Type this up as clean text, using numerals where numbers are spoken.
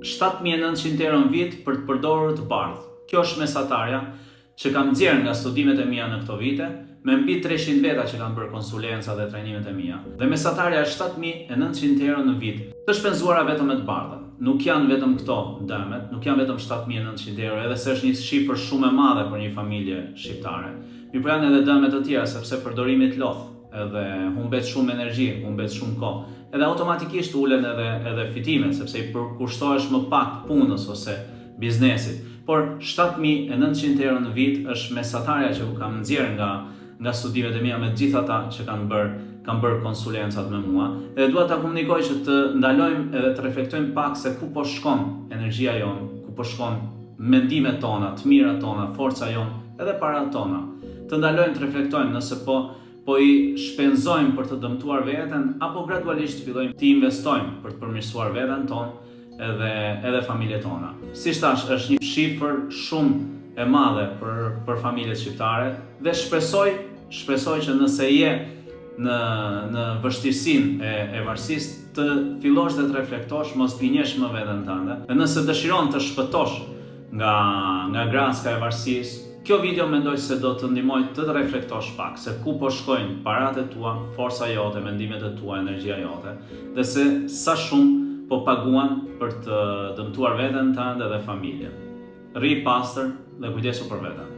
7.900 euro në vit për të përdorur të bardhë. Kjo është mesatarja që kam nxjerrë nga studimet e mia në këto vite, me mbi 300 veta që kanë bërë konsulenca dhe trajnimet e mia. Dhe mesatarja është 7.900 euro në vit, të shpenzuara vetëm me të bardhën. Nuk janë vetëm këto dëmet, nuk janë vetëm 7.900 euro, edhe se është një shifër shumë e madhe për një familje shqiptare. Mirë, janë edhe dëmet të tjera, sepse përdorimi i lodh, edhe humbet shumë energji, humbet shumë kohë. Edhe automatikisht ulen edhe fitimet, sepse i përkushtohesh më pak punës ose biznesit. Por 7.900 euro në vit është mesatarja që u kam nxjerrë nga studimet e mia me gjithë ata që kanë bërë konsulencat me mua. Edhe dua ta komunikoj që të ndalojmë edhe të reflektojmë pak se ku po shkon energjia jonë, ku po shkon mendimet tona, të mirat tona, forca jonë, edhe parat tona. Të ndalojmë të reflektojmë nëse po i shpenzojmë për të dëmtuar veten, apo gradualisht fillojmë të investojmë për të përmirësuar veten tonë edhe familjet tona. Si thash, është një shifër shumë e madhe për familjet shqiptare dhe shpresoj që nëse je në vështirësinë e varësisë të fillosh dhe të reflektosh, mos gënjesh më veten tënde. Dhe nëse dëshiron të shpëtosh nga graska e varësisë, kjo video mendoj se do të ndihmoj të reflektosh pak se ku po shkojnë paratë tua, forca jote, mendimet e tua, energjia jote, dhe se sa shumë po paguan për të dëmtuar veten tënde dhe familjen. Rri pastër dhe kujdesu për veten.